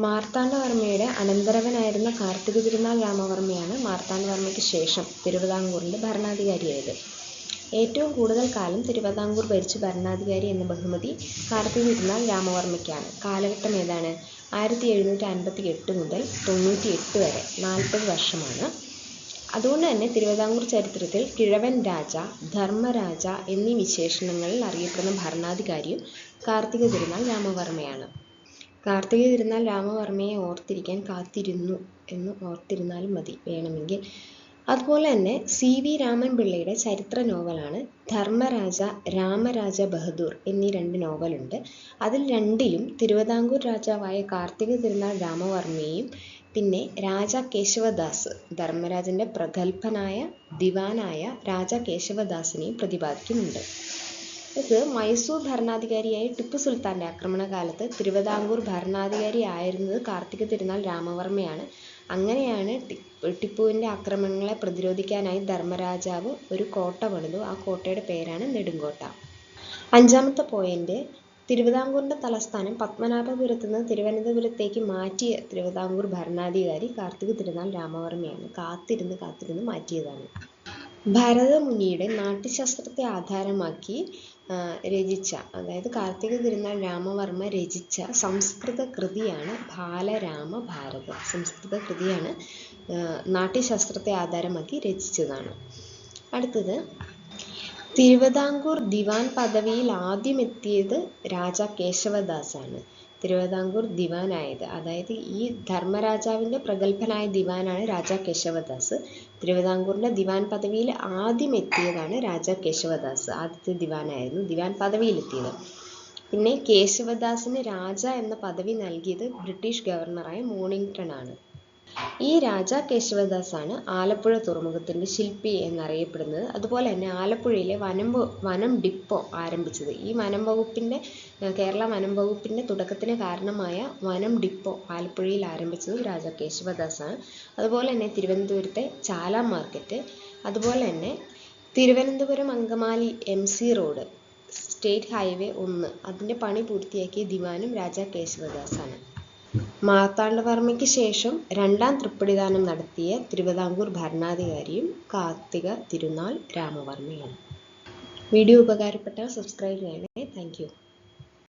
മാർത്താണ്ഡവർമ്മയുടെ അനന്തരവനായിരുന്ന കാർത്തിക തിരുനാൾ രാമവർമ്മയാണ് മാർത്താണ്ഡവർമ്മയ്ക്ക് ശേഷം തിരുവിതാംകൂറിൻ്റെ ഭരണാധികാരിയായത്. ഏറ്റവും കൂടുതൽ കാലം തിരുവിതാംകൂർ ഭരിച്ച ഭരണാധികാരി എന്ന ബഹുമതി കാർത്തിക തിരുനാൾ രാമവർമ്മയ്ക്കാണ്. കാലഘട്ടം ഏതാണ്? 1758 മുതൽ 98 വരെ 40 വർഷമാണ്. അതുകൊണ്ട് തന്നെ തിരുവിതാംകൂർ ചരിത്രത്തിൽ കിഴവൻ രാജ, ധർമ്മരാജ എന്നീ വിശേഷണങ്ങളിൽ അറിയപ്പെടുന്ന ഭരണാധികാരിയും കാർത്തിക തിരുനാൾ രാമവർമ്മയാണ്. കാർത്തിക തിരുനാൾ രാമവർമ്മയെ ഓർത്തിരിക്കാൻ കാത്തിരുന്നു എന്ന് ഓർത്തിരുന്നാലും മതി വേണമെങ്കിൽ. അതുപോലെ തന്നെ CV രാമൻ പിള്ളയുടെ ചരിത്ര നോവലാണ് ധർമ്മരാജ, രാമരാജ ബഹദൂർ എന്നീ 2 നോവലുണ്ട്. അതിൽ രണ്ടിലും തിരുവിതാംകൂർ രാജാവായ കാർത്തിക തിരുനാൾ രാമവർമ്മയെയും പിന്നെ രാജ കേശവദാസ്, ധർമ്മരാജൻ്റെ പ്രഗത്ഭനായ ദിവാനായ രാജ കേശവദാസിനെയും പ്രതിപാദിക്കുന്നുണ്ട്. ഇത് മൈസൂർ ഭരണാധികാരിയായ ടിപ്പു സുൽത്താൻ്റെ ആക്രമണകാലത്ത് തിരുവിതാംകൂർ ഭരണാധികാരി ആയിരുന്നത് കാർത്തിക തിരുനാൾ രാമവർമ്മയാണ്. അങ്ങനെയാണ് ടിപ്പുവിൻ്റെ ആക്രമണങ്ങളെ പ്രതിരോധിക്കാനായി ധർമ്മരാജാവ് ഒരു കോട്ട പണിതു. ആ കോട്ടയുടെ പേരാണ് നെടുങ്കോട്ട. 5ാമത്തെ പോയിന്റ്, തിരുവിതാംകൂറിൻ്റെ തലസ്ഥാനം പത്മനാഭപുരത്ത് നിന്ന് തിരുവനന്തപുരത്തേക്ക് മാറ്റിയ തിരുവിതാംകൂർ ഭരണാധികാരി കാർത്തിക തിരുനാൾ രാമവർമ്മയാണ്. കാത്തിരുന്ന് മാറ്റിയതാണ്. ഭരതമുനിയുടെ നാട്യശാസ്ത്രത്തെ ആധാരമാക്കി രചിച്ച, അതായത് കാർത്തിക തിരുനാൾ രാമവർമ്മ രചിച്ച സംസ്കൃത കൃതിയാണ് ബാലരാമഭാരതം. സംസ്കൃത കൃതിയാണ്, നാട്യശാസ്ത്രത്തെ ആധാരമാക്കി രചിച്ചതാണ്. അടുത്തത്, തിരുവിതാംകൂർ ദിവാൻ പദവിയിൽ ആദ്യമെത്തിയത് രാജ കേശവദാസാണ്. തിരുവിതാംകൂർ ദിവാനായത്, അതായത് ഈ ധർമ്മരാജാവിൻ്റെ പ്രഗത്ഭനായ ദിവാനാണ് രാജ കേശവദാസ്. തിരുവിതാംകൂറിൻ്റെ ദിവാൻ പദവിയിൽ ആദ്യം എത്തിയതാണ് രാജ കേശവദാസ്. ആദ്യത്തെ ദിവാനായിരുന്നു ദിവാൻ പദവിയിലെത്തിയത്. പിന്നെ കേശവദാസിന് രാജ എന്ന പദവി നൽകിയത് ബ്രിട്ടീഷ് ഗവർണറായ മോണിങ്ടൺ ആണ്. ഈ രാജ കേശവദാസാണ് ആലപ്പുഴ തുറമുഖത്തിൻ്റെ ശില്പി എന്നറിയപ്പെടുന്നത്. അതുപോലെ തന്നെ ആലപ്പുഴയിലെ വനം ഡിപ്പോ ആരംഭിച്ചത്, ഈ കേരള വനം വകുപ്പിൻ്റെ തുടക്കത്തിന് കാരണമായ വനം ഡിപ്പോ ആലപ്പുഴയിൽ ആരംഭിച്ചത് രാജ കേശവദാസാണ്. അതുപോലെ തന്നെ തിരുവനന്തപുരത്തെ ചാല മാർക്കറ്റ്, അതുപോലെ തന്നെ Thiruvananthapuram Angamaly MC road, state highway 1, അതിൻ്റെ പണി പൂർത്തിയാക്കിയ ദിവാനും രാജ കേശവദാസാണ്. മാർത്താണ്ഡവർമ്മയ്ക്ക് ശേഷം 2ാം തൃപ്പടിദാനം നടത്തിയ തിരുവിതാംകൂർ ഭരണാധികാരിയും കാർത്തിക തിരുനാൾ രാമവർമ്മയാണ്. വീഡിയോ ഉപകാരപ്പെട്ടാൽ സബ്സ്ക്രൈബ് ചെയ്യണേ. Thank you.